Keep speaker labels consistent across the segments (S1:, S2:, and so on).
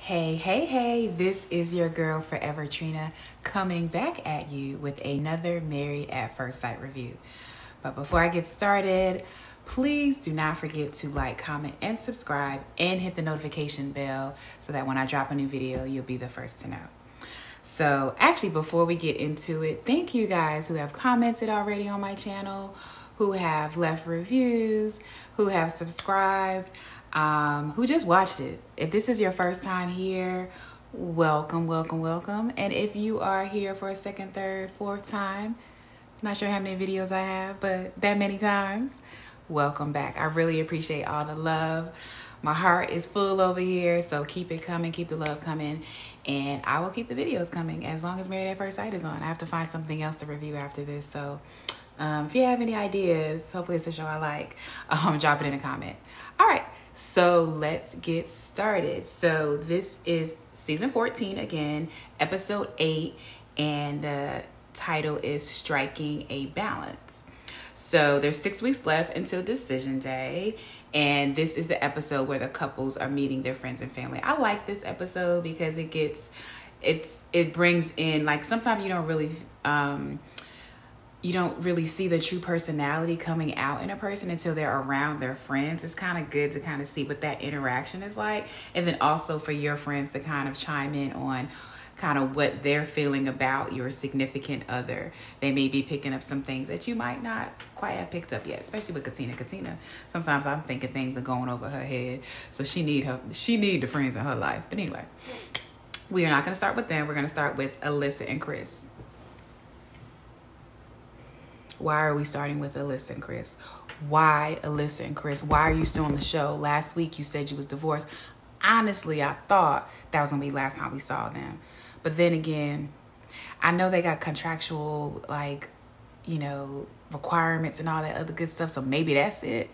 S1: Hey, this is your girl Forever Trina coming back at you with another Married at First Sight review. But before I get started, please do not forget to like, comment, and subscribe and hit the notification bell so that when I drop a new video, you'll be the first to know. So actually, before we get into it, thank you guys who have commented already on my channel, who have left reviews, who have subscribed, who just watched it. If this is your first time here, welcome. And if you are here for a second, third, fourth time, not sure how many videos I have, but that many times, welcome back. I really appreciate all the love. My heart is full over here, so keep it coming, keep the love coming, and I will keep the videos coming as long as Married at First Sight is on. I have to find something else to review after this, so if you have any ideas, hopefully it's a show I like, drop it in a comment. All right, so let's get started. So this is season 14 again, episode 8, and the title is Striking a Balance. So there's 6 weeks left until decision day, and this is the episode where the couples are meeting their friends and family. I like this episode because it brings in, like, sometimes you don't really see the true personality coming out in a person until they're around their friends. It's kind of good to kind of see what that interaction is like, and then also for your friends to kind of chime in on kind of what they're feeling about your significant other. They may be picking up some things that you might not quite have picked up yet, especially with Katina. Sometimes I'm thinking things are going over her head, so she need the friends in her life. But anyway, we are not going to start with them. We're going to start with Alyssa and Chris. Why are we starting with Alyssa and Chris? Why Alyssa and Chris? Why are you still on the show? Last week you said you was divorced. Honestly, I thought that was going to be the last time we saw them. But then again, I know they got contractual, requirements and all that other good stuff. So maybe that's it.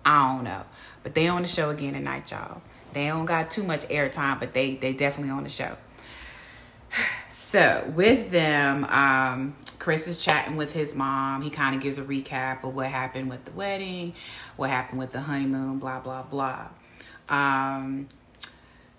S1: I don't know. But they on the show again tonight, y'all. They don't got too much airtime, but they definitely on the show. So with them, Chris is chatting with his mom. He kind of gives a recap of what happened with the wedding, what happened with the honeymoon, blah, blah, blah.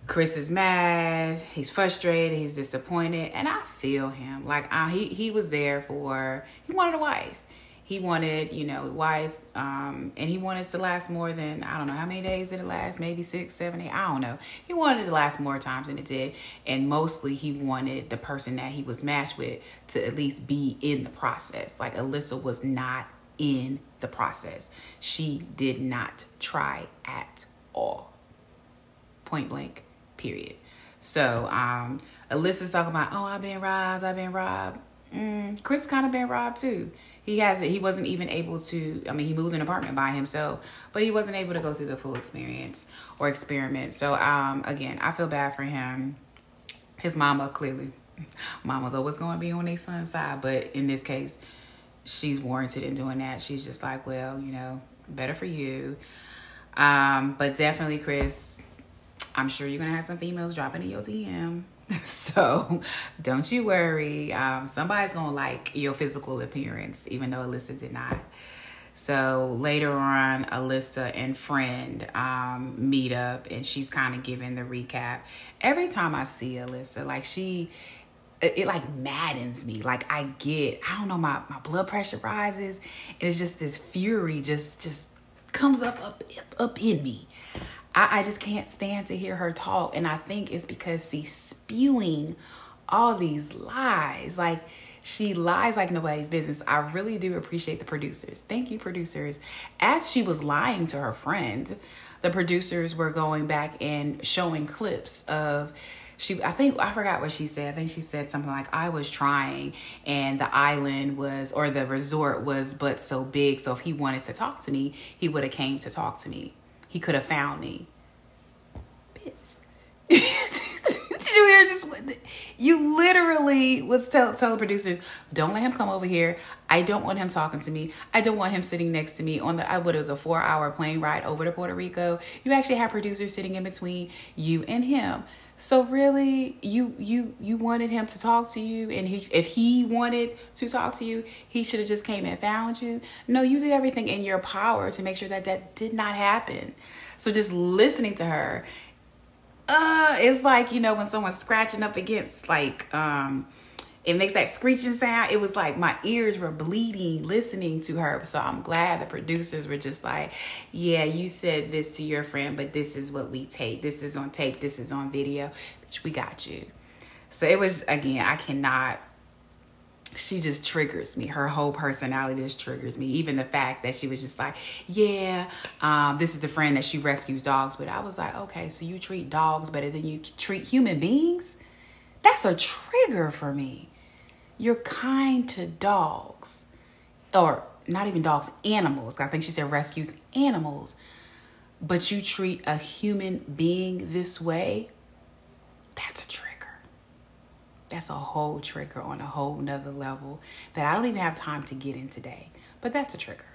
S1: Chris is mad, he's frustrated, he's disappointed, and I feel him. Like, he was there he wanted a wife. He wanted, a wife, and he wanted it to last more than, I don't know, how many days did it last? Maybe 6, 7, 8, I don't know. He wanted it to last more times than it did, and mostly he wanted the person that he was matched with to at least be in the process. Like, Alyssa was not in the process. She did not try at all. Point blank. Period. So Alyssa's talking about, I've been robbed. Chris kind of been robbed too. He wasn't even able to, he moved an apartment by himself, but he wasn't able to go through the full experience or experiment. So again, I feel bad for him. His mama's always going to be on their son's side, but in this case, she's warranted in doing that. She's just like, well, better for you. But definitely, Chris, I'm sure you're going to have some females dropping in your DM. So don't you worry. Somebody's going to like your physical appearance, even though Alyssa did not. So later on, Alyssa and friend meet up, and she's kind of giving the recap. Every time I see Alyssa, like it like maddens me. Like I don't know, my blood pressure rises, and it's just this fury just comes up in me. I just can't stand to hear her talk. And I think it's because she's spewing all these lies. Like, she lies like nobody's business. I really do appreciate the producers. Thank you, producers. As she was lying to her friend, the producers were going back and showing clips of, I forgot what she said. I think she said something like, I was trying, and the island or the resort was but so big. So if he wanted to talk to me, he would have came to talk to me. He could have found me. Bitch. Did you hear? You literally was tell the producers, don't let him come over here. I don't want him talking to me. I don't want him sitting next to me on it was a 4-hour plane ride over to Puerto Rico. You actually have producers sitting in between you and him. So really, you wanted him to talk to you, and if he wanted to talk to you, he should have just came and found you. No, you did everything in your power to make sure that did not happen. So just listening to her, it's like, you know, when someone's scratching up against like, it makes that screeching sound. It was like my ears were bleeding listening to her. So I'm glad the producers were just like, yeah, you said this to your friend, but this is what we take. This is on tape. This is on video. Bitch, we got you. So it was, again, I cannot, she just triggers me. Her whole personality just triggers me. Even the fact that she was just like, yeah, this is the friend that she rescues dogs with. I was like, okay, so you treat dogs better than you treat human beings? That's a trigger for me. You're kind to dogs. Or not even dogs, animals. I think she said rescues animals. But you treat a human being this way? That's a trigger. That's a whole trigger on a whole nother level that I don't even have time to get in today. But that's a trigger.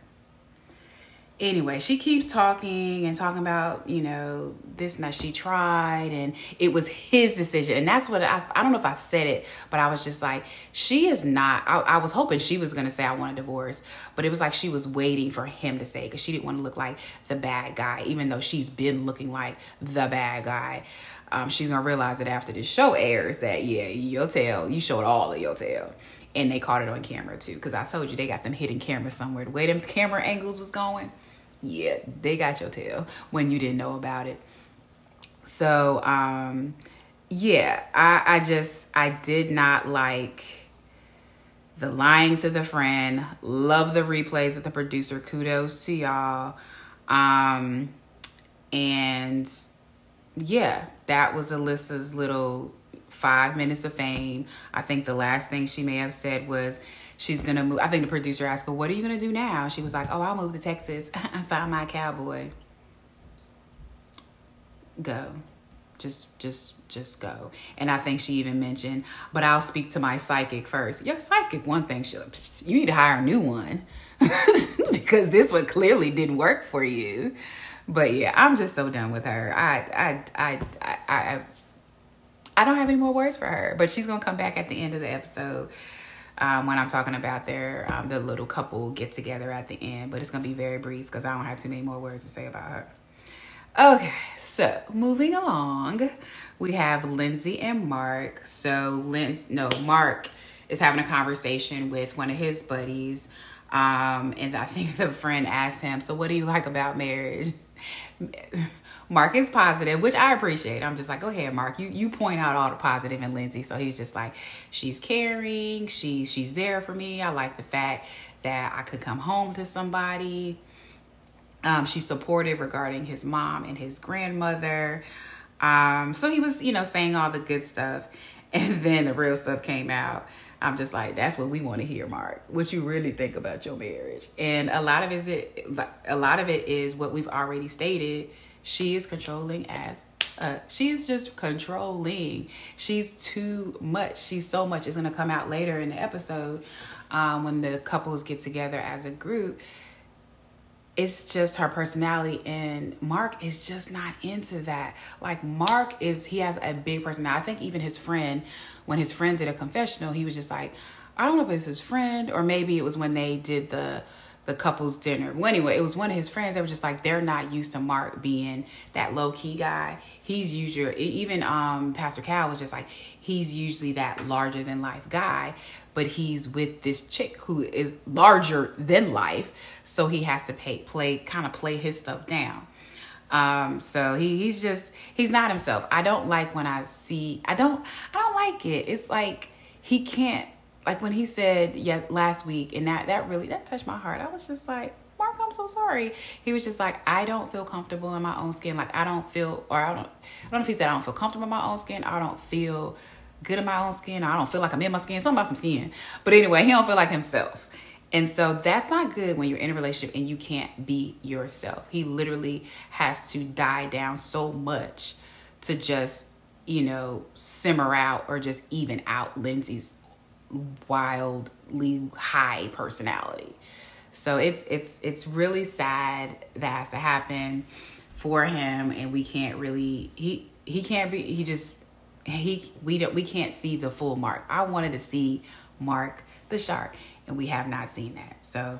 S1: Anyway, she keeps talking and talking about, you know, this and that she tried and it was his decision. And that's what I don't know if I said it, but I was just like, she is not, I was hoping she was going to say I want a divorce, but it was like she was waiting for him to say, because she didn't want to look like the bad guy, even though she's been looking like the bad guy. She's going to realize that after this show airs that, yeah, your tail, you showed all of your tail. And they caught it on camera too. Because I told you they got them hidden cameras somewhere. The way them camera angles was going, yeah, they got your tail when you didn't know about it. So, yeah, I did not like the lying to the friend. Love the replays of the producer. Kudos to y'all. And yeah, that was Alyssa's little 5 minutes of fame. I think the last thing she may have said was she's going to move. I think the producer asked her, what are you going to do now? She was like, oh, I'll move to Texas and find my cowboy. Go. Just go. And I think she even mentioned, but I'll speak to my psychic first. Your psychic, one thing, you need to hire a new one because this one clearly didn't work for you. But yeah, I'm just so done with her. I don't have any more words for her, but she's going to come back at the end of the episode when I'm talking about the little couple get together at the end. But it's going to be very brief because I don't have too many more words to say about her. Okay, so moving along, we have Lindsey and Mark. So Mark is having a conversation with one of his buddies. And I think the friend asked him, so what do you like about marriage? Mark is positive, which I appreciate. I'm just like, go ahead, Mark. You point out all the positive in Lindsey. So he's just like, she's caring. She's there for me. I like the fact that I could come home to somebody. She's supportive regarding his mom and his grandmother. So he was, saying all the good stuff. And then the real stuff came out. I'm just like, that's what we want to hear, Mark. What you really think about your marriage. And a lot of it is what we've already stated. She is controlling she's just controlling. She's too much. She's so much. It's going to come out later in the episode when the couples get together as a group. It's just her personality, and Mark is just not into that. Like, he has a big personality. I think even his friend, when his friend did a confessional, he was just like, I don't know if it's his friend, or maybe it was when they did the couple's dinner. Well, anyway, it was one of his friends. They were just like, they're not used to Mark being that low-key guy. He's usually, even Pastor Cal was just like, he's usually that larger-than-life guy, but he's with this chick who is larger than life, so he has to play his stuff down. So he's not himself. I don't like when I don't like it. It's like he can't, like when he said last week, and that touched my heart. I was just like, Mark, I'm so sorry. He was just like, I don't feel comfortable in my own skin. Like I don't know if he said I don't feel comfortable in my own skin. I don't feel good in my own skin. I don't feel like I'm in my skin. Something about some skin. But anyway, he don't feel like himself. And so that's not good when you're in a relationship and you can't be yourself. He literally has to die down so much to just, simmer out or just even out Lindsey's wildly high personality. So it's really sad that has to happen for him, and we can't really we can't see the full Mark. I wanted to see Mark the shark, and we have not seen that. So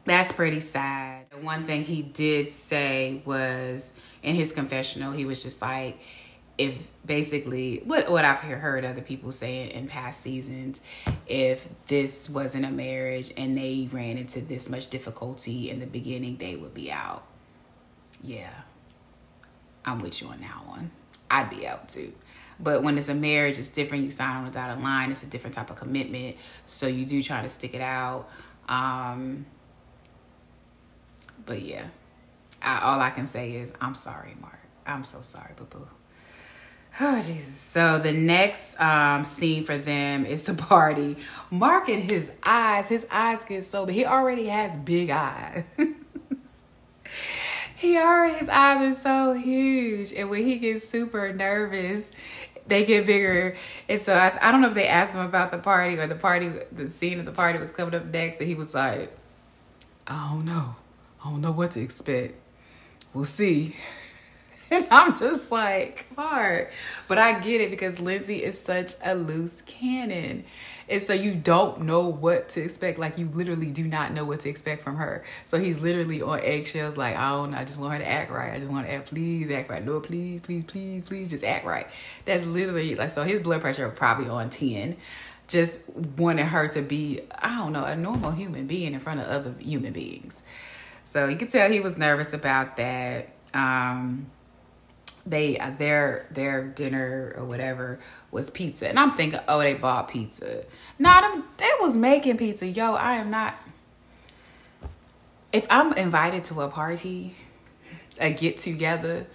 S1: that's pretty sad. The one thing he did say was in his confessional, he was just like, if basically what I've heard other people say in past seasons, if this wasn't a marriage and they ran into this much difficulty in the beginning, they would be out. Yeah, I'm with you on that one. I'd be out too. But when it's a marriage, it's different. You sign on the dotted line. It's a different type of commitment. So you do try to stick it out. But yeah, all I can say is, I'm sorry, Mark. I'm so sorry, boo-boo. Oh, Jesus. So the next scene for them is the party. Mark and his eyes get so big. He already has big eyes. His eyes are so huge. And when he gets super nervous, they get bigger. And so I don't know if they asked him about the party or the scene of the party was coming up next. And he was like, I don't know what to expect. We'll see. And I'm just like, hard. But I get it because Lindsey is such a loose cannon. And so you don't know what to expect. Like, you literally do not know what to expect from her. So he's literally on eggshells like, I just want her to act right. I just want to please act right. Lord, please, just act right. That's literally, like, so his blood pressure probably on 10. Just wanted her to be, a normal human being in front of other human beings. So you could tell he was nervous about that. Their dinner or whatever was pizza, and I'm thinking, oh, they bought pizza. No, they was making pizza. Yo, I am not. If I'm invited to a party, a get together,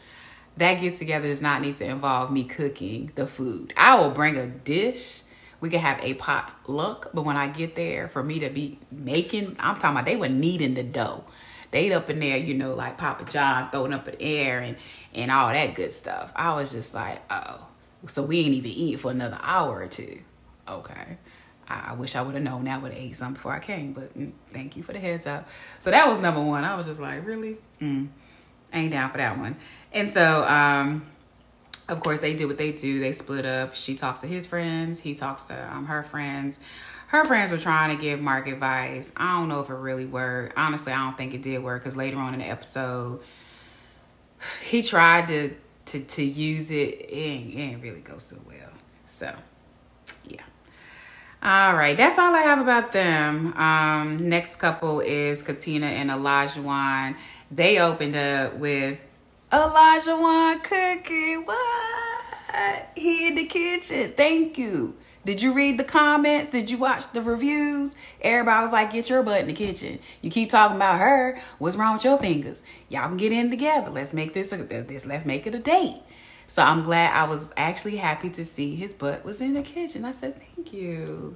S1: that get together does not need to involve me cooking the food. I will bring a dish. We could have a potluck, but when I get there, for me to be making, I'm talking about they were kneading the dough. They'd up in there, like Papa John throwing up in the air and all that good stuff. I was just like, oh, so we ain't even eat for another hour or two. Okay. I wish I would have known that. I would have ate something before I came, but thank you for the heads up. So that was number one. I was just like, really? Ain't down for that one. And so, of course, they do what they do. They split up. She talks to his friends. He talks to her friends. Her friends were trying to give Mark advice. I don't know if it really worked. Honestly, I don't think it did work because later on in the episode, he tried to use it. It didn't really go so well. So, yeah. All right. That's all I have about them. Next couple is Christina and Elijah. They opened up with Elijah cooking. What? He in the kitchen. Thank you. Did you read the comments? Did you watch the reviews? Everybody was like, get your butt in the kitchen. You keep talking about her. What's wrong with your fingers? Y'all can get in together. Let's make let's make it a date. So I'm glad. I was actually happy to see his butt was in the kitchen. I said, thank you.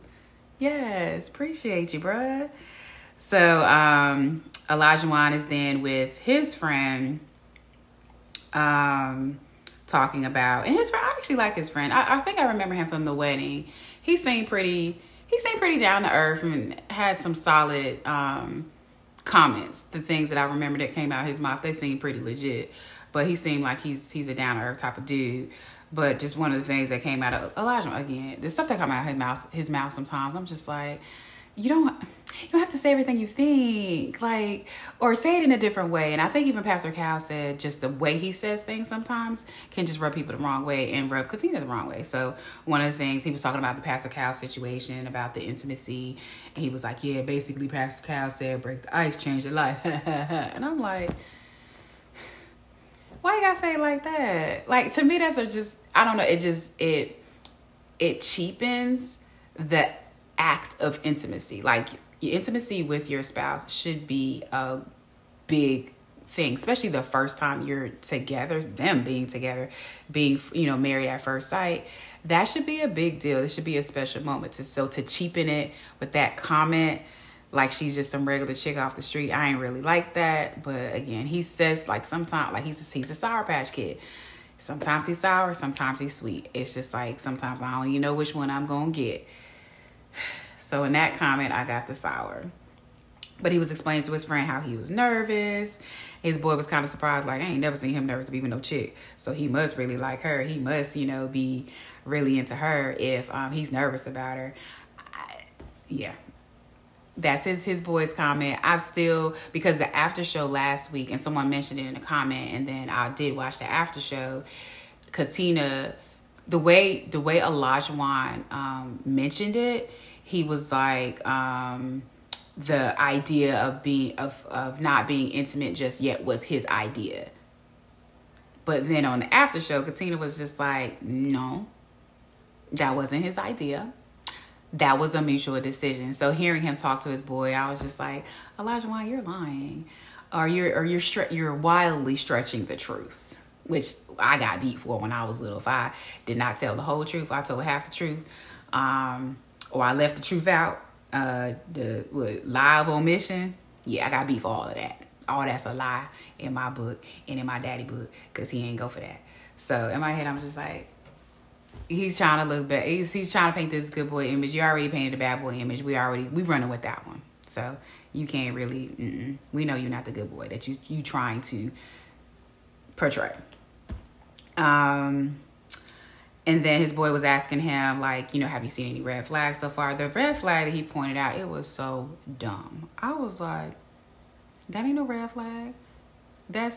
S1: Yes, appreciate you, bruh. So Elijah is then with his friend talking about, and his friend, I actually like his friend. I think I remember him from the wedding. He seemed pretty down to earth and had some solid comments. The things that I remember that came out of his mouth, they seemed pretty legit. But he seemed like he's a down to earth type of dude. But just one of the things that came out of Elijah, again, the stuff that come out of his mouth sometimes, I'm just like, you don't have to say everything you think, like, or say it in a different way. And I think even Pastor Cal said just the way he says things sometimes can just rub people the wrong way and rub Christina the wrong way. So one of the things he was talking about the Pastor Cal situation, about the intimacy, and he was like, yeah, basically Pastor Cal said break the ice, change your life. And I'm like, why you gotta say it like that? Like, to me, that's just, I don't know, it cheapens the act of intimacy. Like, your intimacy with your spouse should be a big thing, especially the first time you're together, them being together, being, married at first sight. That should be a big deal. It should be a special moment. So to cheapen it with that comment, like she's just some regular chick off the street, I ain't really like that. But again, he says, like, sometimes, like, he's a Sour Patch Kid. Sometimes he's sour, sometimes he's sweet. It's just like, sometimes I don't even know which one I'm gonna get. So in that comment, I got the sour. But he was explaining to his friend how he was nervous. His boy was kind of surprised, like, I ain't never seen him nervous to be with no chick. So he must really like her. He must, be really into her if he's nervous about her. Yeah. That's his boy's comment. I've still, because the after show last week, and someone mentioned it in a comment, and then I did watch the after show. Katina, the way Elijah mentioned it, he was like, the idea of not being intimate just yet was his idea. But then on the after show, Katina was just like, no, that wasn't his idea. That was a mutual decision. So hearing him talk to his boy, I was just like, Elijah, you're lying, or you're wildly stretching the truth, which I got beat for when I was little. If I did not tell the whole truth, I told half the truth, or I left the truth out, live omission. Yeah, I got beat for all of that. All that's a lie in my book and in my daddy book, because he ain't go for that. So in my head, I'm just like, he's trying to look back. He's trying to paint this good boy image. You already painted a bad boy image. We running with that one. So you can't really, we know you're not the good boy that you trying to portray. And then his boy was asking him, like, have you seen any red flags so far? The red flag that he pointed out, it was so dumb. I was like, that ain't no red flag. That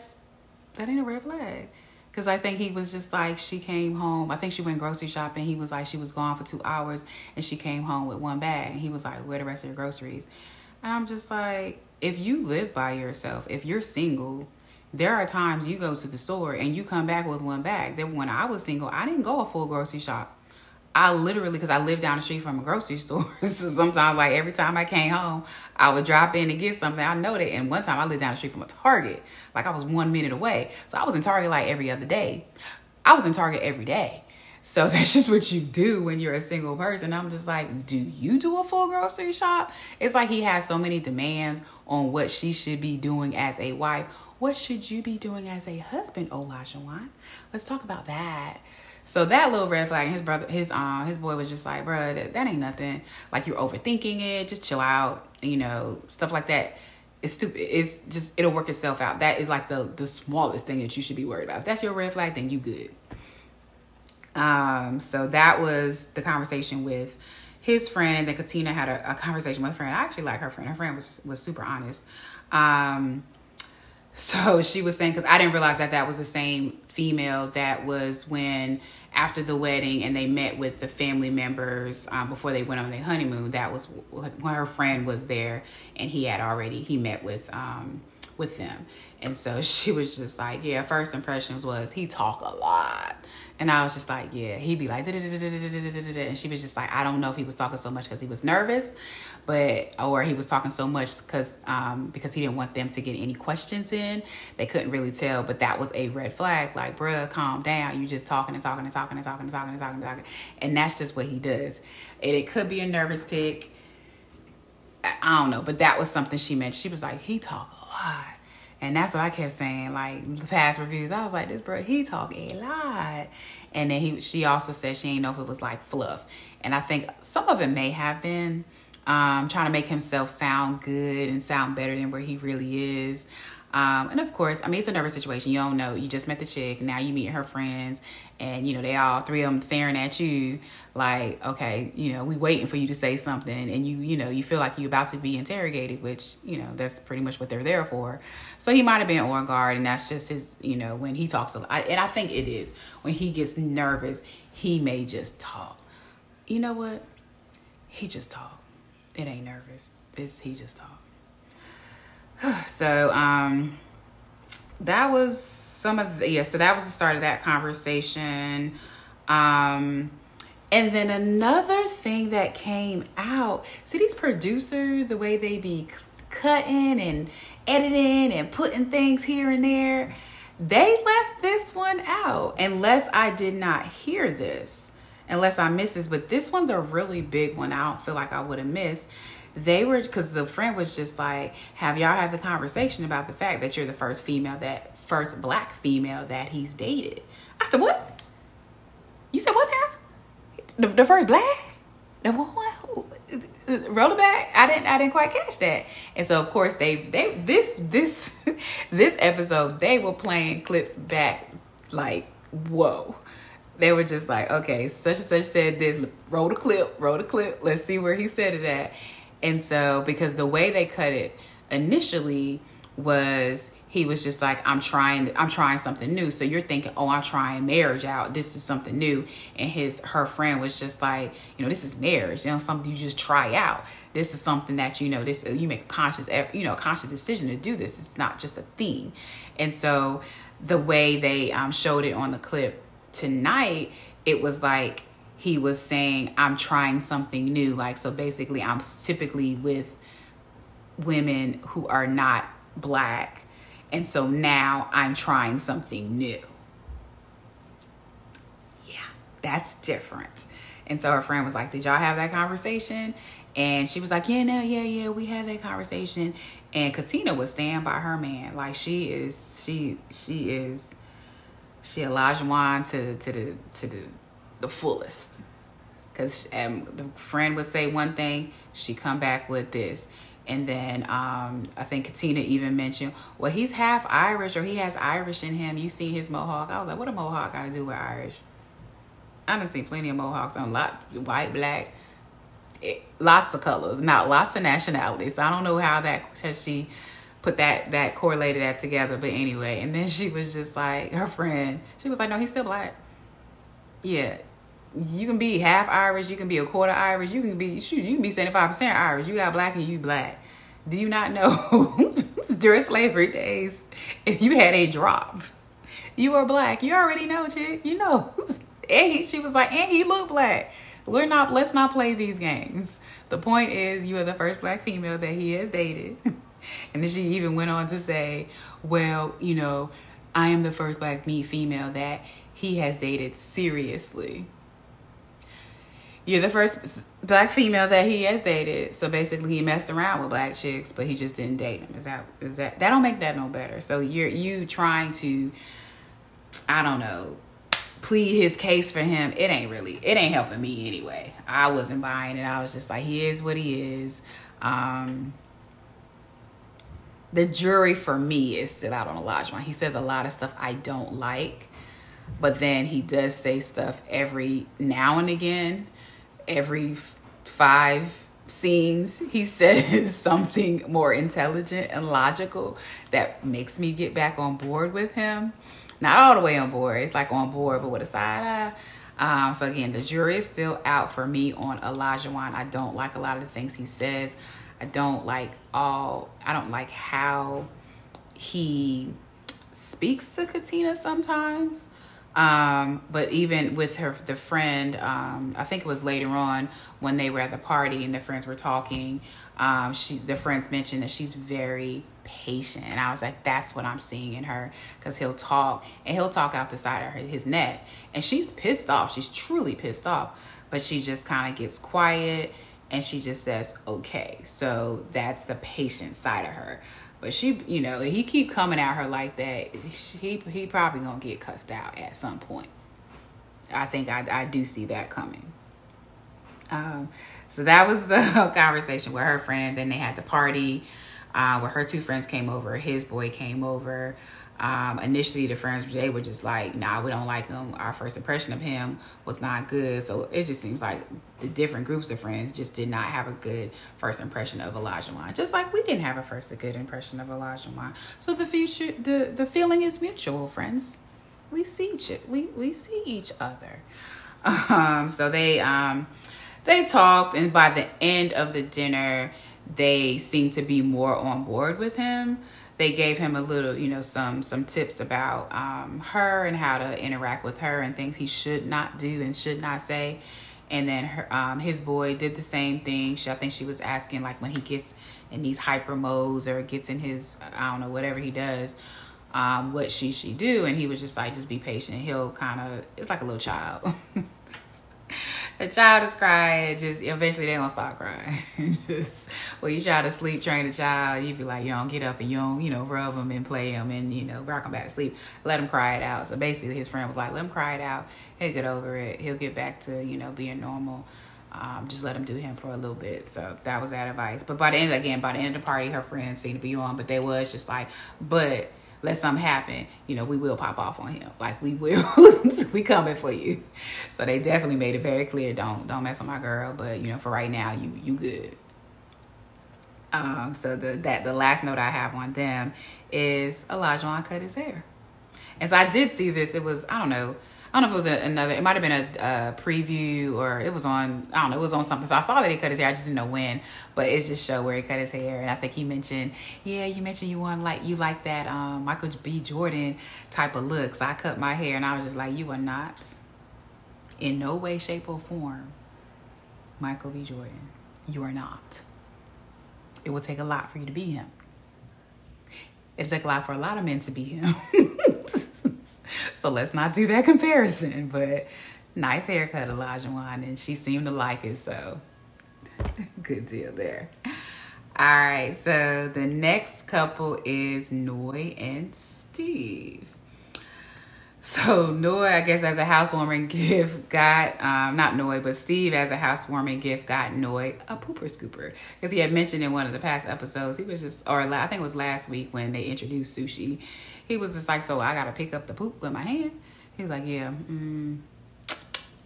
S1: ain't a red flag. Because I think he was just like, she came home. I think she went grocery shopping. He was like, she was gone for 2 hours and she came home with 1 bag. And he was like, where the rest of your groceries? And I'm just like, if you live by yourself, if you're single, there are times you go to the store and you come back with 1 bag. Then when I was single, I didn't go a full grocery shop. I literally, because I lived down the street from a grocery store. So sometimes, like, every time I came home, I would drop in to get something. I know that. And one time I lived down the street from a Target. Like, I was 1 minute away. So I was in Target like every other day. I was in Target every day. So that's just what you do when you're a single person. I'm just like, do you do a full grocery shop? It's like he has so many demands on what she should be doing as a wife. What should you be doing as a husband, Elijah? Let's talk about that. So that little red flag, and his boy was just like, bro, that ain't nothing. Like, you're overthinking it. Just chill out. Stuff like that. It's stupid. It's just, it'll work itself out. That is like the smallest thing that you should be worried about. If that's your red flag, then you good. So that was the conversation with his friend, and then Katina had a conversation with a friend. I actually like her friend. Her friend was super honest. So she was saying, because I didn't realize that was the same female that was when, after the wedding and they met with the family members before they went on their honeymoon, that was when her friend was there and he met with them. And so she was just like, yeah, first impressions was he talk a lot. And I was just like, yeah, he'd be like, and she was just like, I don't know if he was talking so much because he was nervous, or he was talking so much because he didn't want them to get any questions in. They couldn't really tell, but that was a red flag. Like, bruh, calm down. You just talking and talking and talking and talking and talking and talking and talking. And that's just what he does. It could be a nervous tick. I don't know, but that was something she mentioned. She was like, he talk a lot. And that's what I kept saying, like, past reviews. I was like, this bro, he talk a lot. And then she also said she didn't know if it was like fluff. And I think some of it may have been trying to make himself sound good and sound better than where he really is. And of course, I mean, it's a nervous situation. You don't know. You just met the chick. Now you meet her friends. And, they all 3 of them staring at you like, okay, we waiting for you to say something. And you feel like you're about to be interrogated, which, that's pretty much what they're there for. So he might have been on guard. And that's just his, when he talks a lot. And I think it is. When he gets nervous, he may just talk. You know what? He just talk. It ain't nervous. He just talk. So that was so that was the start of that conversation. And then another thing that came out, see, these producers, the way they be cutting and editing and putting things here and there, they left this one out, unless I did not hear this, unless I missed this. But this one's a really big one. I don't feel like I would have missed. Because the friend was just like, have y'all had the conversation about the fact that you're the first black female that he's dated? I said, what? You said what now? The first black? The what? Roll it back. I didn't quite catch that. And so of course this episode, they were playing clips back like, whoa. They were just like, okay, such and such said this, roll the clip. Let's see where he said it at. And so, because the way they cut it initially was he was just like, I'm trying something new. So you're thinking, oh, I'm trying marriage out. This is something new. And her friend was just like, this is marriage. Something you just try out. This is something that, you make a conscious decision to do this. It's not just a thing. And so the way they showed it on the clip tonight, it was like he was saying, I'm trying something new. Like, so basically I'm typically with women who are not Black. And so now I'm trying something new. Yeah, that's different. And so her friend was like, did y'all have that conversation? And she was like, yeah, we had that conversation. And Katina was staying by her man. Like, she Elijah to the fullest. Because the friend would say one thing, she come back with this. And then I think Katina even mentioned, well, he's half Irish, or he has Irish in him. You see his mohawk. I was like, what a mohawk got to do with Irish? I done seen plenty of mohawks on white, Black, lots of colors, not lots of nationalities. So I don't know how she put that correlated that together. But anyway, and then she was just like, her friend, she was like, no, he's still Black. Yeah. You can be half Irish. You can be a quarter Irish. You can be 75% Irish. You got Black and you Black. Do you not know during slavery days, if you had a drop, you were Black? You already know, chick. You know. And she was like, and he looked Black. Let's not play these games. The point is, you are the first Black female that he has dated. And then she even went on to say, well, I am the first Black female that he has dated seriously. You're the first Black female that he has dated. So basically he messed around with Black chicks, but he just didn't date them. Is that don't make that no better. So you trying to, I don't know, plead his case for him. It ain't helping me anyway. I wasn't buying it. I was just like, he is what he is. The jury for me is still out on Elijah. He says a lot of stuff I don't like, but then he does say stuff every now and again. Every 5 scenes, he says something more intelligent and logical that makes me get back on board with him. Not all the way on board. It's like on board, but with a side eye. So again, the jury is still out for me on Elijah. I don't like a lot of the things he says. I don't like how he speaks to Katina sometimes. But even with the friend, I think it was later on when they were at the party and the friends were talking, the friends mentioned that she's very patient. And I was like, that's what I'm seeing in her, because he'll talk out the side of his neck, and she's pissed off. She's truly pissed off, but she just kind of gets quiet and she just says, okay. So that's the patient side of her. But she, he keep coming at her like that, he probably gonna get cussed out at some point. I think I do see that coming. So that was the conversation with her friend. Then they had the party where her 2 friends came over. His boy came over. Initially, the friends, they were just like, nah, we don't like him. Our first impression of him was not good. So it just seems like the different groups of friends just did not have a good first impression of Elijah. Just like we didn't have a good impression of Elijah. So the feeling is mutual, friends. We see each other. So they talked, and by the end of the dinner, they seemed to be more on board with him. They gave him a little, some tips about her and how to interact with her and things he should not do and should not say. And then his boy did the same thing. I think she was asking, like, when he gets in these hyper modes or gets in his, I don't know, whatever he does, what she do. And he was just like, just be patient. He'll kind of, it's like a little child. A child is crying, just eventually they're gonna stop crying. Just when you try to sleep train a child, you be like, get up and you don't, rub them and play them and, rock them back to sleep. Let him cry it out. So basically his friend was like, let him cry it out. He'll get over it. He'll get back to, being normal. Just let him do him for a little bit. So that was that advice. But by the end of the party, her friends seemed to be on, but they was just like, but let something happen, we will pop off on him. Like, we will. We coming for you. So they definitely made it very clear, don't mess with my girl. But, for right now, you good. So the last note I have on them is Elijah cut his hair. And so I did see this. It was, I don't know if it was it might have been a preview, or it was on, I don't know, it was on something. So I saw that he cut his hair. I just didn't know when, but it just showed where he cut his hair. And I think he mentioned, you mentioned you like that Michael B. Jordan type of look. So I cut my hair, and I was just like, you are not in no way, shape, or form Michael B. Jordan. You are not. It will take a lot for you to be him. It'll take a lot for a lot of men to be him. So let's not do that comparison. But nice haircut, Elijah, and she seemed to like it. So good deal there. All right. So the next couple is Noy and Steve. So Noy, I guess as a housewarming gift, got, not Noy, but Steve as a housewarming gift got Noy a pooper scooper. Because he had mentioned in one of the past episodes, he was just, or I think it was last week when they introduced sushi, he was just like, so I got to pick up the poop with my hand? He was like, yeah,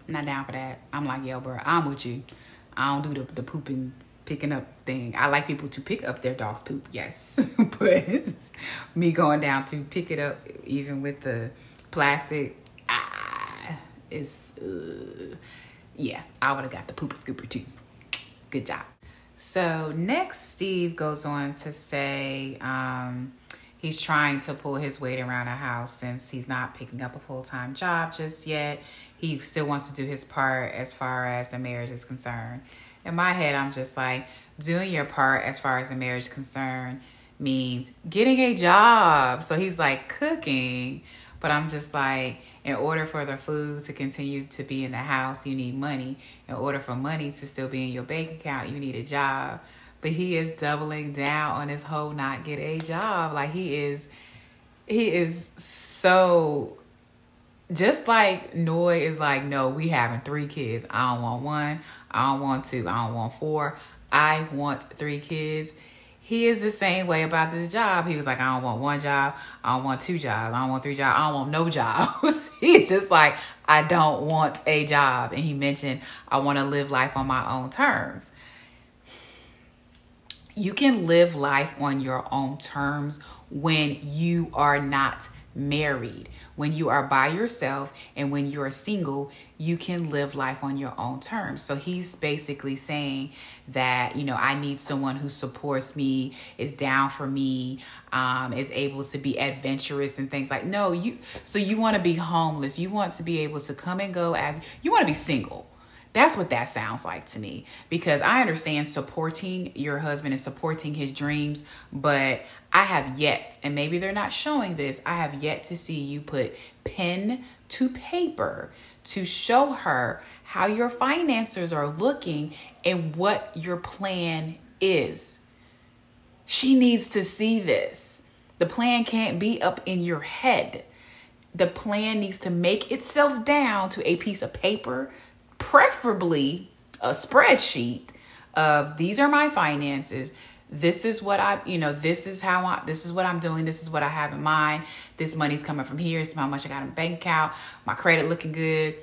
S1: not down for that. I'm like, yo, bro, I'm with you. I don't do the pooping, picking up thing. I like people to pick up their dog's poop, yes. But me going down to pick it up, even with the plastic, yeah, I would have got the pooper scooper too. Good job. So next, Steve goes on to say he's trying to pull his weight around the house since he's not picking up a full-time job just yet. He still wants to do his part as far as the marriage is concerned. In my head, I'm just like, doing your part as far as the marriage is concerned means getting a job. So he's like cooking. But I'm just like, in order for the food to continue to be in the house, you need money. In order for money to still be in your bank account, you need a job. But he is doubling down on his whole not get a job. Like he is so, just like Noy is like, no, we having 3 kids. I don't want 1. I don't want 2. I don't want 4. I want 3 kids. He is the same way about this job. He was like, I don't want 1 job. I don't want 2 jobs. I don't want 3 jobs. I don't want no jobs. He's just like, I don't want a job. And he mentioned, I want to live life on my own terms. You can live life on your own terms when you are not married. When you are by yourself and when you're single, you can live life on your own terms. So he's basically saying that, I need someone who supports me, is down for me, is able to be adventurous and things like, so you want to be homeless. You want to be able to come and go you want to be single. That's what that sounds like to me, because I understand supporting your husband and supporting his dreams, but I have yet, and maybe they're not showing this, I have yet to see you put pen to paper to show her how your finances are looking and what your plan is. She needs to see this. The plan can't be up in your head. The plan needs to make itself down to a piece of paper, preferably a spreadsheet of these are my finances. This is what this is what I'm doing. This is what I have in mind. This money's coming from here. This is how much I got in the bank account. My credit looking good.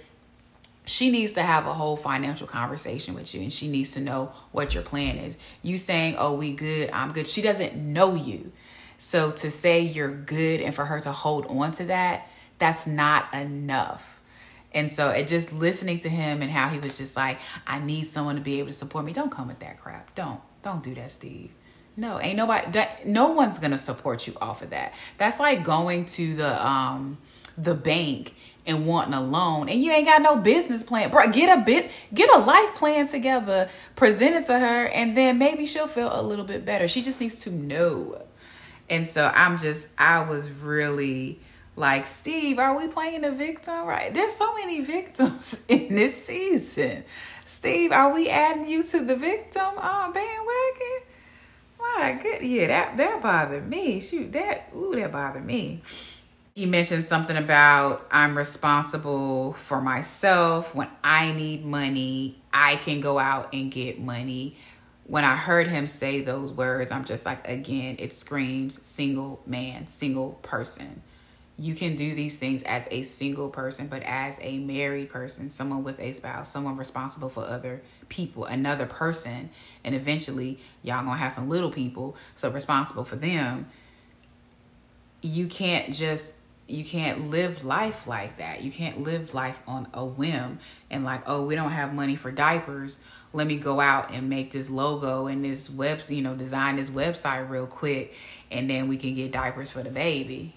S1: She needs to have a whole financial conversation with you, and she needs to know what your plan is. You saying, oh, we good, I'm good. She doesn't know you. So to say you're good and for her to hold on to that, that's not enough. And so it just listening to him and how he was just like, I need someone to be able to support me. Don't come with that crap. Don't do that, Steve. No, ain't nobody, no one's going to support you off of that. That's like going to the bank and wanting a loan and you ain't got no business plan. Bro, get a life plan together, present it to her, and then maybe she'll feel a little bit better. She just needs to know. And so I was really like, Steve, are we playing the victim? Right? There's so many victims in this season. Steve, are we adding you to the victim bandwagon? My good, yeah, that bothered me. Shoot, that bothered me. He mentioned something about I'm responsible for myself. When I need money, I can go out and get money. When I heard him say those words, I'm just like, again, it screams single man, single person. You can do these things as a single person, but as a married person, someone with a spouse, someone responsible for other people, another person, and eventually y'all gonna have some little people, so responsible for them. You can't live life like that. You can't live life on a whim and like, oh, we don't have money for diapers. Let me go out and make this logo and this design this website real quick, and then we can get diapers for the baby.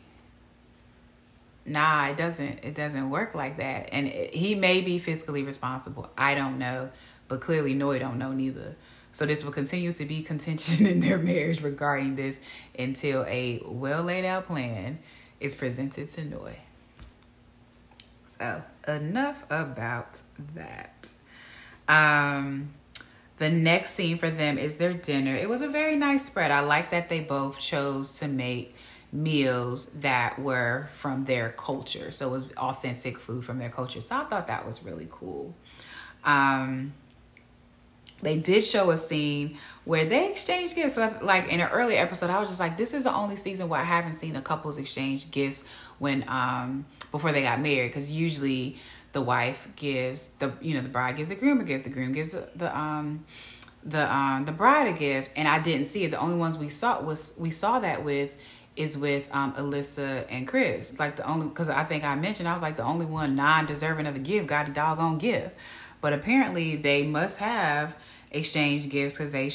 S1: Nah, it doesn't work like that. And he may be fiscally responsible. I don't know, but clearly Noy don't know neither. So this will continue to be contention in their marriage regarding this until a well laid out plan is presented to Noy. So enough about that. The next scene for them is their dinner. It was a very nice spread. I like that they both chose to make meals that were from their culture. So it was authentic food from their culture. So I thought that was really cool. They did show a scene where they exchanged gifts. So like in an earlier episode, I was just like, this is the only season where I haven't seen the couples exchange gifts when before they got married. Because usually the wife gives the bride gives the groom a gift, the groom gives the bride a gift, and I didn't see it. The only ones we saw that with Alyssa and Chris. Like because I think I mentioned I was like the only one non-deserving of a gift got a doggone gift. But apparently they must have exchanged gifts because they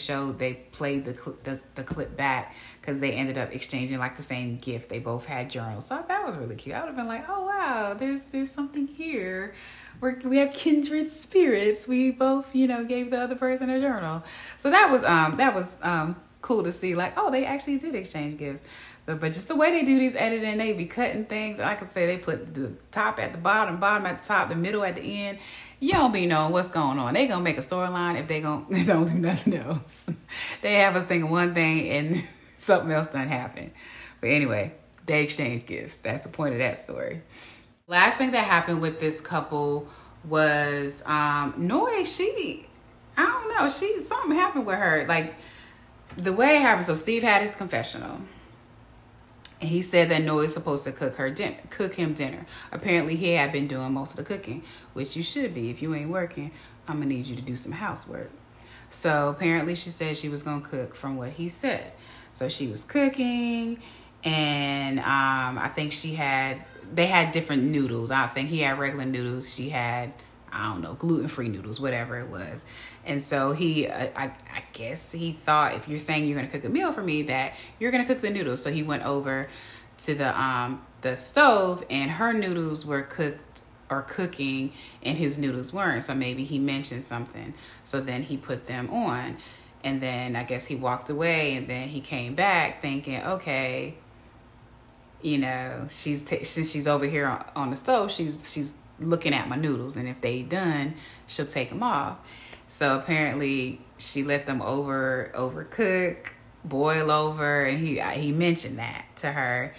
S1: played the clip back because they ended up exchanging like the same gift. They both had journals. So that was really cute. I would have been like, oh wow, there's something here. We have kindred spirits. We both, gave the other person a journal. So that was cool to see. Like, oh, they actually did exchange gifts. But just the way they do these editing, they be cutting things. I could say they put the top at the bottom at the top, the middle at the end. You don't be knowing what's going on. They gonna make a storyline if they don't do nothing else. They have us thinking one thing and something else done happen. But anyway, they exchange gifts. That's the point of that story. Last thing that happened with this couple was Noy. Something happened with her. Like the way it happened. So Steve had his confessional. And he said that Noy is supposed to cook him dinner. Apparently, he had been doing most of the cooking, which you should be. If you ain't working, I'm going to need you to do some housework. So apparently, she said she was going to cook from what he said. So she was cooking, and I think they had different noodles. I think he had regular noodles. She had, I don't know, gluten-free noodles, whatever it was. And so I guess he thought, if you're saying you're going to cook a meal for me, that you're going to cook the noodles. So he went over to the stove, and her noodles were cooked or cooking, and his noodles weren't. So maybe he mentioned something. So then he put them on, and then I guess he walked away, and then he came back thinking, okay, since she's over here on the stove, she's looking at my noodles, and if they done, she'll take them off. So apparently she let them overcook, boil over, and he mentioned that to her.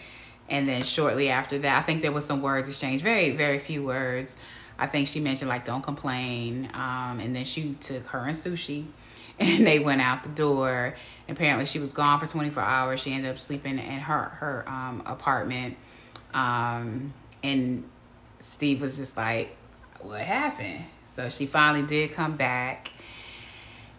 S1: And then shortly after that, I think there was some words exchanged, very, very few words. I think she mentioned like, don't complain. And then she took her and Sushi, and they went out the door. And apparently she was gone for 24 hours. She ended up sleeping in her apartment. And Steve was just like, what happened? So she finally did come back,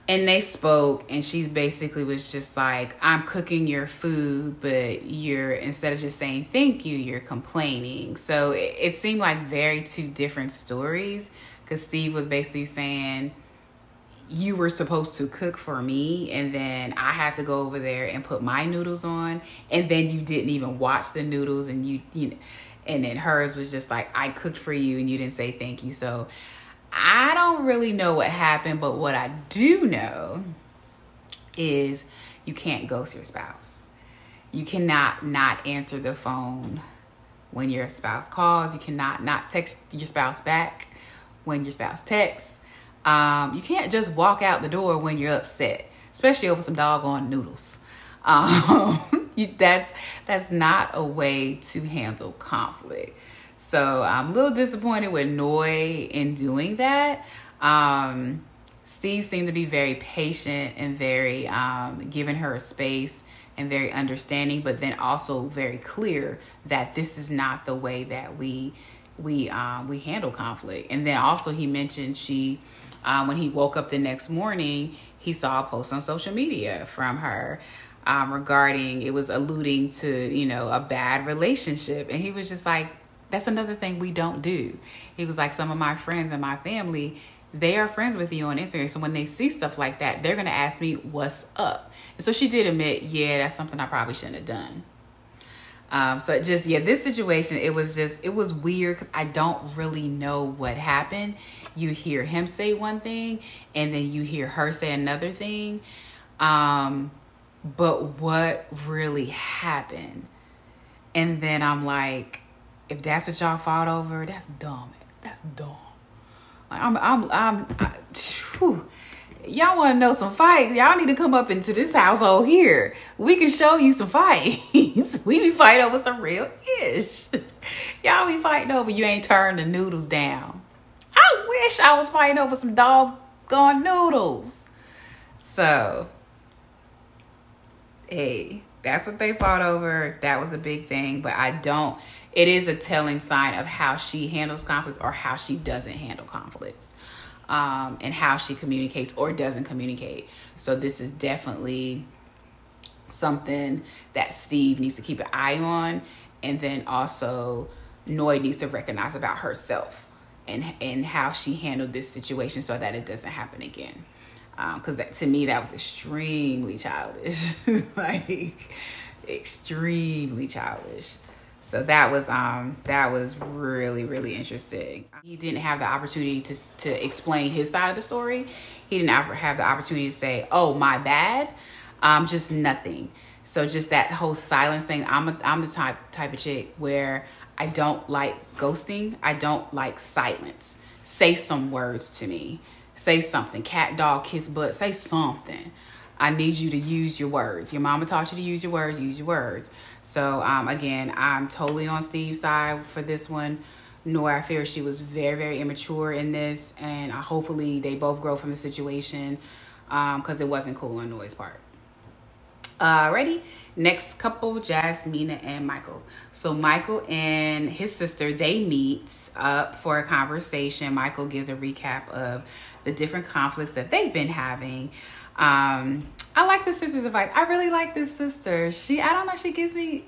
S1: and they spoke, and she basically was just like, I'm cooking your food, but instead of just saying thank you, you're complaining. So it seemed like two different stories, because Steve was basically saying, you were supposed to cook for me, and then I had to go over there and put my noodles on, and then you didn't even watch the noodles, and and then hers was just like, I cooked for you and you didn't say thank you. So I don't really know what happened, but what I do know is you can't ghost your spouse. You cannot not answer the phone when your spouse calls. You cannot not text your spouse back when your spouse texts. You can't just walk out the door when you're upset, especially over some doggone noodles. That's not a way to handle conflict. So I'm a little disappointed with Noy in doing that. Steve seemed to be very patient and very giving her a space and very understanding, but then also very clear that this is not the way that we handle conflict. And then also he mentioned when he woke up the next morning, he saw a post on social media from her regarding, it was alluding to, you know, a bad relationship. And he was just like, that's another thing we don't do. He was like, some of my friends and my family, they are friends with you on Instagram. So when they see stuff like that, they're going to ask me, what's up? And so she did admit, yeah, that's something I probably shouldn't have done. So just, yeah, this situation, it was weird because I don't really know what happened. You hear him say one thing and then you hear her say another thing. But what really happened? And then I'm like, if that's what y'all fought over, that's dumb. That's dumb. Like y'all want to know some fights? Y'all need to come up into this household here. We can show you some fights. We be fighting over some real ish. Y'all be fighting over you ain't turned the noodles down. I wish I was fighting over some doggone noodles. So, hey, that's what they fought over. That was a big thing. But it is a telling sign of how she handles conflicts or how she doesn't handle conflicts. And how she communicates or doesn't communicate. So this is definitely something that Steve needs to keep an eye on. And then also Noy needs to recognize about herself and how she handled this situation so that it doesn't happen again. Because to me, that was extremely childish. Like, extremely childish. So that was really, really interesting. He didn't have the opportunity to explain his side of the story. He didn't have the opportunity to say, oh, my bad. Just nothing. So just that whole silence thing. I'm the type of chick where I don't like ghosting. I don't like silence. Say some words to me. Say something. Cat, dog, kiss, butt. Say something. I need you to use your words. Your mama taught you to use your words. Use your words. So, again, I'm totally on Steve's side for this one. Noy, I fear she was very, very immature in this. And hopefully they both grow from the situation because it wasn't cool on Noy's part. Ready? Next couple, Jasmina and Michael. So Michael and his sister, they meet up for a conversation. Michael gives a recap of the different conflicts that they've been having. I like the sister's advice. I really like this sister. I don't know, she gives me,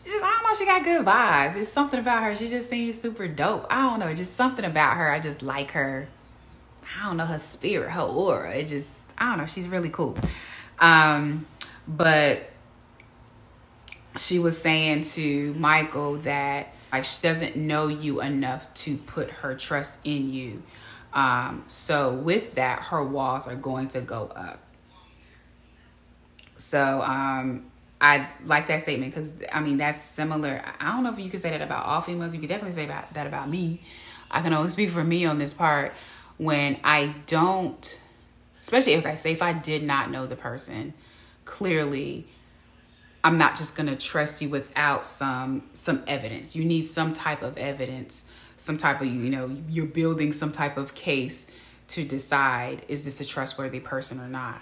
S1: I don't know, she got good vibes. It's something about her. She just seems super dope. I don't know, just something about her. I just like her. I don't know, her spirit, her aura. I don't know, she's really cool. But she was saying to Michael that she doesn't know you enough to put her trust in you. So with that, her walls are going to go up. So I like that statement because, that's similar. I don't know if you could say that about all females. You could definitely say that about me. I can only speak for me on this part. When I don't, especially if I did not know the person, clearly I'm not just going to trust you without some evidence. You need some type of evidence, some type of, you're building some type of case to decide, is this a trustworthy person or not?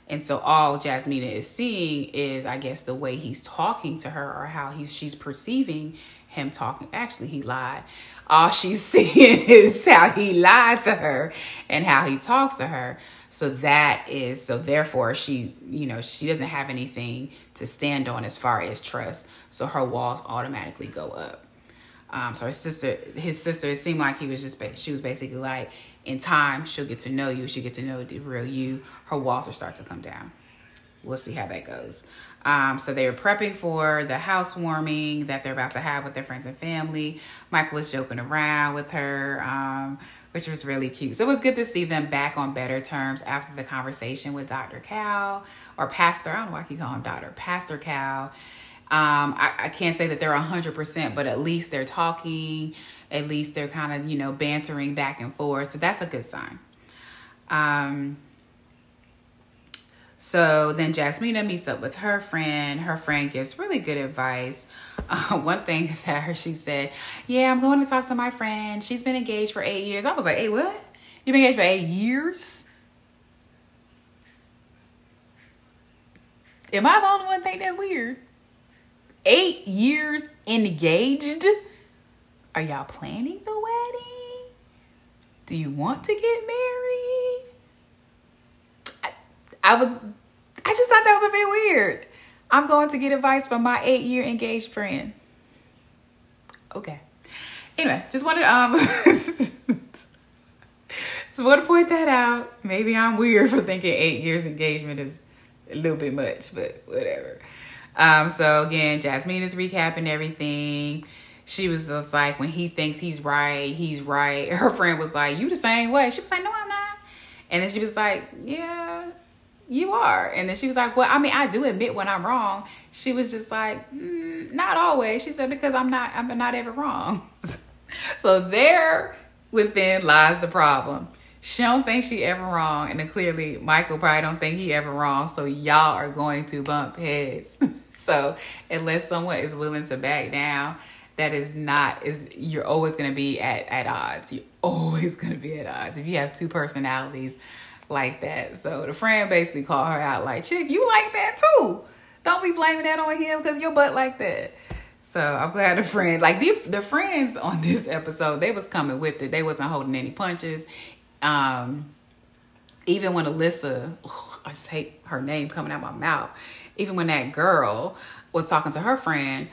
S1: And so all Jasmina is seeing is, I guess, the way he's talking to her or how she's perceiving him talking. Actually, he lied. All she's seeing is how he lied to her and how he talks to her. So therefore she doesn't have anything to stand on as far as trust. So her walls automatically go up. So his sister, it seemed like she was basically like, in time, she'll get to know you. She'll get to know the real you. Her walls will start to come down. We'll see how that goes. So they were prepping for the housewarming that they're about to have with their friends and family. Michael was joking around with her, which was really cute. So it was good to see them back on better terms after the conversation with Dr. Cal, or Pastor. I don't know why I keep calling him Doctor. Pastor Cal. I can't say that they're 100%, but at least they're talking. At least they're kind of, bantering back and forth. So that's a good sign. So then Jasmina meets up with her friend. Her friend gives really good advice. One thing that she said, yeah, I'm going to talk to my friend. She's been engaged for 8 years. I was like, hey, what? You've been engaged for 8 years? Am I the only one think that's weird? 8 years engaged? Are y'all planning the wedding? Do you want to get married? I just thought that was a bit weird. I'm going to get advice from my 8-year engaged friend. Okay. Anyway, just wanted to point that out. Maybe I'm weird for thinking 8 years engagement is a little bit much, but whatever. So again, Jasmine is recapping everything. She was just like, when he thinks he's right, he's right. Her friend was like, you the same way. She was like, no, I'm not. And then she was like, yeah, you are. And then she was like, well, I mean, I do admit when I'm wrong. She was just like, not always. She said, because I'm not ever wrong. So there within lies the problem. She don't think she ever wrong. And then clearly Michael probably don't think he ever wrong. So y'all are going to bump heads. So unless someone is willing to back down, you're always going to be at odds. You're always going to be at odds if you have two personalities like that. So the friend basically called her out like, chick, you like that too. Don't be blaming that on him because your butt like that. So I'm glad the friend, like the friends on this episode, they was coming with it. They wasn't holding any punches. Even when Alyssa, I just hate her name coming out my mouth. Even when that girl was talking to her friend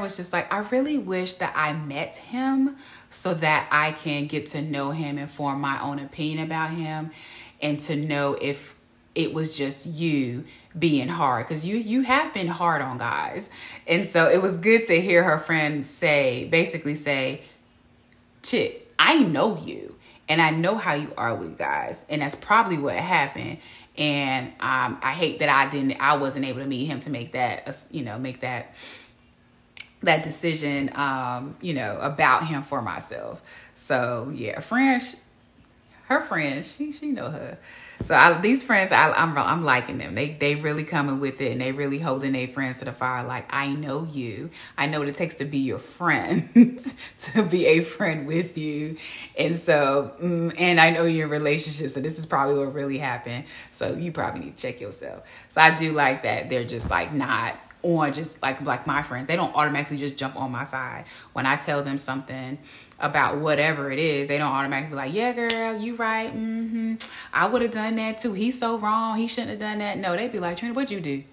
S1: was just like, I really wish that I met him so that I can get to know him and form my own opinion about him and to know if it was just you being hard, because you have been hard on guys. And so it was good to hear her friend basically say, chick, I know you and I know how you are with guys, and that's probably what happened. And I hate that I wasn't able to meet him to make that that decision about him for myself. So yeah, her friend, she know her. So these friends, I'm liking them. They really coming with it, and they really holding their friends to the fire. Like, I know you. I know what it takes to be your friend, to be a friend with you. And so, and I know you're in relationships. So this is probably what really happened. So you probably need to check yourself. So I do like that. They're just like not on, just like my friends. They don't automatically just jump on my side. When I tell them something about whatever it is, they don't automatically be like, yeah, girl, you right. I would have done that too. He's so wrong. He shouldn't have done that. No, they'd be like, Trina, what'd you do?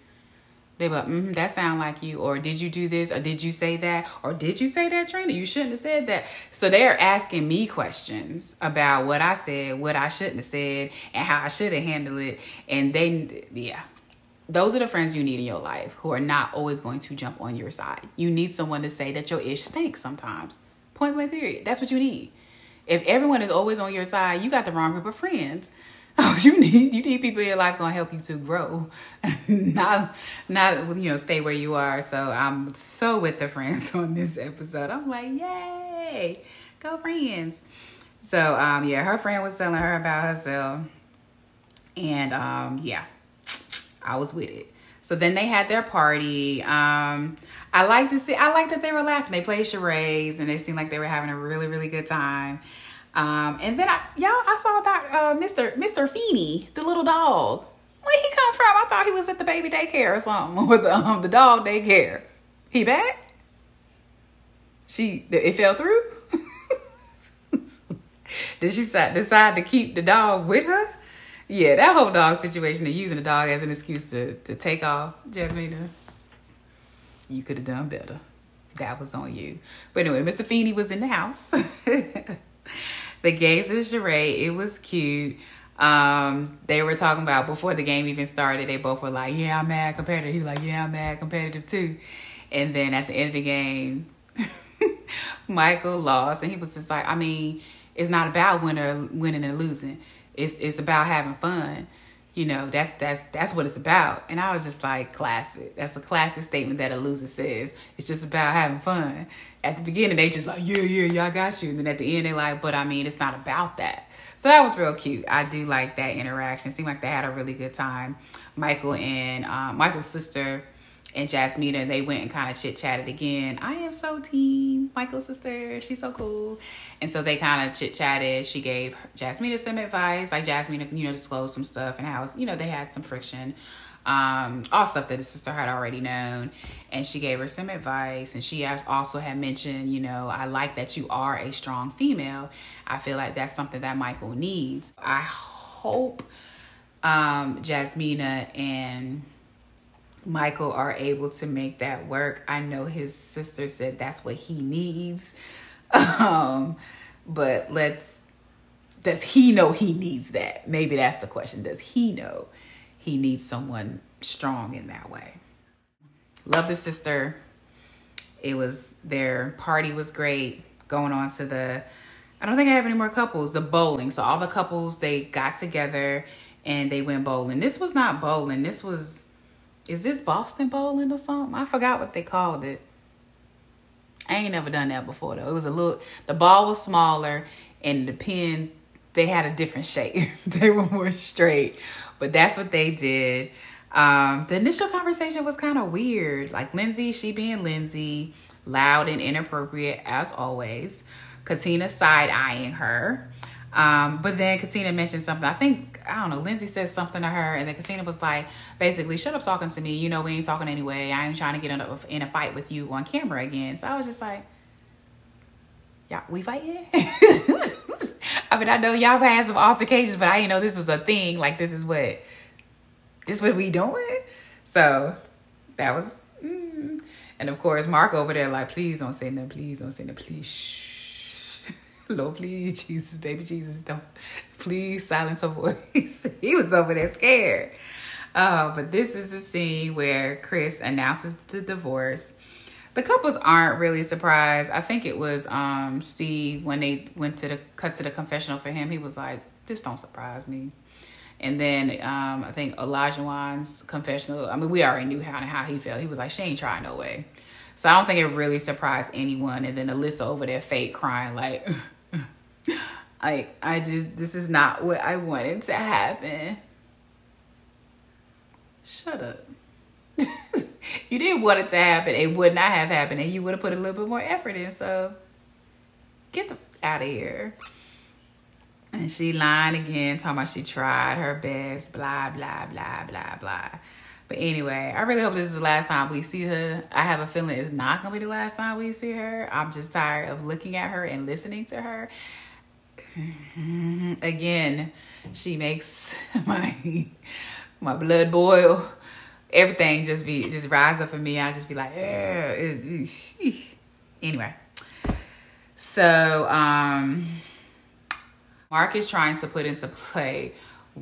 S1: They'd be like, that sound like you. Or did you do this? Or did you say that? Or did you say that, Trina? You shouldn't have said that. So they're asking me questions about what I said, what I shouldn't have said, and how I should have handled it. And those are the friends you need in your life, who are not always going to jump on your side. You need someone to say that your ish stinks sometimes. Point blank period. That's what you need. If everyone is always on your side, you got the wrong group of friends. You need people in your life going to help you to grow, not stay where you are. So I'm so with the friends on this episode. I'm like, yay, go friends. So her friend was telling her about herself, and I was with it. So then they had their party. I like that they were laughing. They played charades, and they seemed like they were having a really, really good time. And then I saw Mr. Feeney, the little dog. Where'd he come from? I thought he was at the baby daycare or something, or the dog daycare. He back? It fell through? Did she decide to keep the dog with her? Yeah, that whole dog situation of using the dog as an excuse to take off, Jasmine, you could have done better. That was on you. But anyway, Mr. Feeney was in the house. The games of the charade, it was cute. They were talking about, before the game even started, they both were like, yeah, I'm mad competitive. He was like, yeah, I'm mad competitive too. And then at the end of the game, Michael lost, and he was just like, I mean, it's not about winning and losing. It's about having fun. That's what it's about. And I was just like, classic. That's a classic statement that a loser says. It's just about having fun. At the beginning, they just like, yeah, I got you. And then at the end, they like, but I mean, it's not about that. So that was real cute. I do like that interaction. It seemed like they had a really good time. Michael and Michael's sister and Jasmina, they went and kind of chit-chatted again. I am so team Michael's sister. She's so cool. And so they kind of chit-chatted. She gave Jasmina some advice. Like Jasmina, disclosed some stuff and how, they had some friction. all stuff that the sister had already known. And she gave her some advice. And she also had mentioned, you know, I like that you are a strong female. I feel like that's something that Michael needs. I hope Jasmina and Michael are able to make that work. I know his sister said that's what he needs. But does he know he needs that? Maybe that's the question. Does he know he needs someone strong in that way? Love the sister. Their party was great. Going on to I don't think I have any more couples, the bowling. So all the couples, they got together and they went bowling. This was not bowling. Is this Boston bowling or something? I forgot what they called it. I ain't never done that before though. It was the ball was smaller and the pin, they had a different shape. They were more straight, but that's what they did. The initial conversation was kind of weird. Like Lindsey, she being Lindsey, loud and inappropriate as always. Katina side-eyeing her. But then Katina mentioned something. I don't know, Lindsey said something to her, and then Katina was like, basically, shut up talking to me. You know we ain't talking anyway. I ain't trying to get in a fight with you on camera again. So I was just like, yeah, we fighting? I mean, I know y'all had some altercations, but I didn't know this was a thing. Like, this is what we doing? So that was, And of course, Mark over there like, please don't say nothing. Please don't say nothing. Please, shh. Lord, please, Jesus, baby Jesus, don't. Please silence her voice. He was over there scared. But this is the scene where Chris announces the divorce. The couples aren't really surprised. I think it was Steve, when they went to the confessional for him, he was like, this don't surprise me. And then I think Elijah's confessional, I mean, we already knew how he felt. He was like, she ain't trying no way. So I don't think it really surprised anyone. And then Alyssa over there fake crying like, this is not what I wanted to happen. Shut up. You didn't want it to happen. It would not have happened. And you would have put a little bit more effort in. So get them out of here. And she lying again, talking about she tried her best, blah, blah, blah, blah, blah. But anyway, I really hope this is the last time we see her. I have a feeling it's not going to be the last time we see her. I'm just tired of looking at her and listening to her. Again, she makes my blood boil. Everything just rise up for me. I just be like, anyway. So, Mark is trying to put into play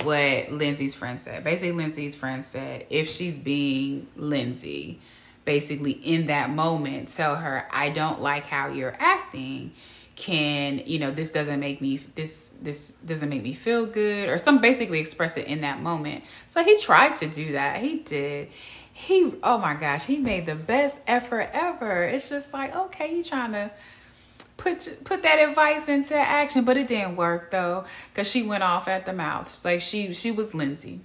S1: what Lindsey's friend said. Basically, Lindsey's friend said, if she's being Lindsey, basically in that moment, tell her, I don't like how you're acting. This doesn't make me feel good, or basically express it in that moment. So he tried to do that. He did. Oh my gosh, he made the best effort ever. It's just like, okay, you trying to put that advice into action, but it didn't work though, because she went off at the mouth. Like she was Lindsey,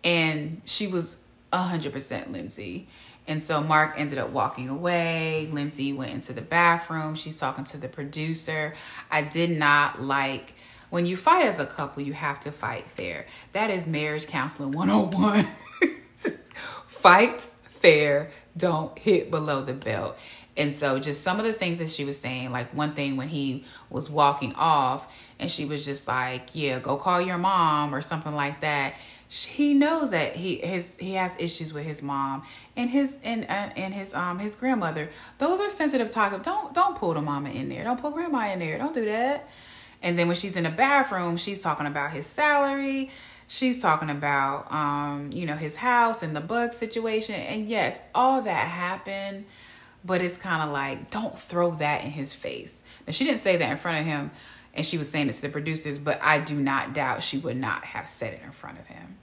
S1: and she was 100% Lindsey. And so Mark ended up walking away. Lindsey went into the bathroom. She's talking to the producer. I did not like, when you fight as a couple, you have to fight fair. That is marriage counseling 101. Fight fair. Don't hit below the belt. And so just some of the things that she was saying, like one thing when he was walking off and she was just like, yeah, go call your mom or something like that. He knows that he has issues with his mom and his grandmother. Those are sensitive topics. Don't pull the mama in there. Don't pull grandma in there. Don't do that. And then when she's in the bathroom, she's talking about his salary. She's talking about his house and the bug situation. And yes, all that happened, but it's kind of like, don't throw that in his face. Now, she didn't say that in front of him, and she was saying it to the producers, but I do not doubt she would not have said it in front of him.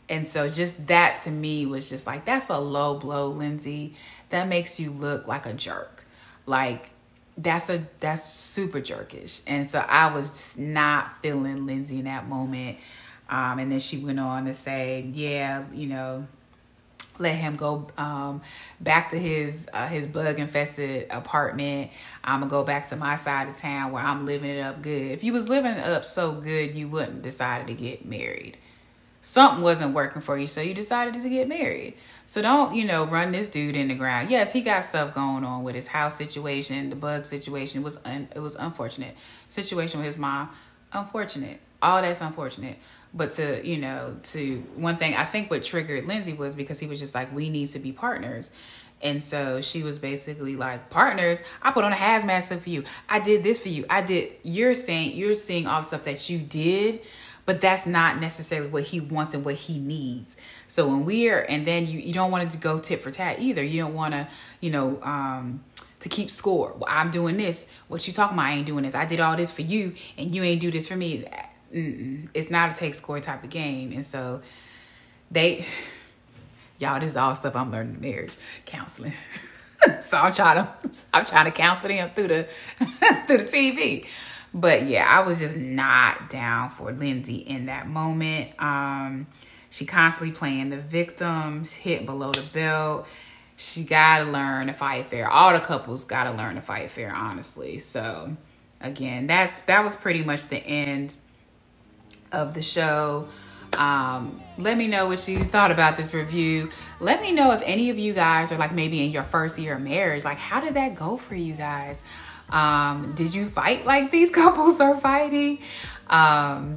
S1: And so just that to me was just like, that's a low blow, Lindsey. That makes you look like a jerk. Like that's super jerkish. And so I was just not feeling Lindsey in that moment. And then she went on to say, yeah, let him go back to his bug infested apartment. I'm gonna go back to my side of town where I'm living it up good. If you was living it up so good, you wouldn't decided to get married. something wasn't working for you, so you decided to get married. So don't, run this dude in the ground. Yes, he got stuff going on with his house situation, the bug situation. It was unfortunate. Situation with his mom, unfortunate. All that's unfortunate. But to one thing, I think what triggered Lindsey was because he was just like, we need to be partners. And so she was basically like, partners, I put on a hazmat suit for you. I did this for you. You're seeing all the stuff that you did, but that's not necessarily what he wants and what he needs. So and then you don't want it to go tit for tat either. You don't want to, to keep score. Well, I'm doing this. What you talking about? I ain't doing this. I did all this for you and you ain't do this for me. It's not a take score type of game. And so y'all, this is all stuff I'm learning in marriage counseling. So I'm trying to counsel them through the TV. But yeah, I was just not down for Lindsey in that moment. She constantly playing the victims, hit below the belt. She gotta learn to fight fair. All the couples gotta learn to fight fair, honestly. So again, that was pretty much the end of the show. Let me know what you thought about this review. Let me know if any of you guys are like maybe in your first year of marriage. Like, how did that go for you guys? Did you fight like these couples are fighting?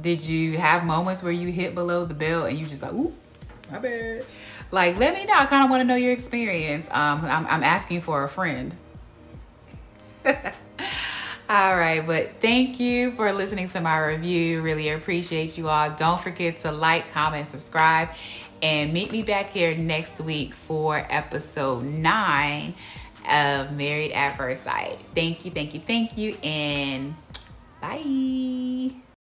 S1: Did you have moments where you hit below the belt and you just like, ooh, my bad? Like, let me know. I kind of want to know your experience. I'm asking for a friend. All right, but thank you for listening to my review. Really appreciate you all. Don't forget to like, comment, subscribe, and meet me back here next week for episode 9 of Married at First Sight. Thank you, and bye.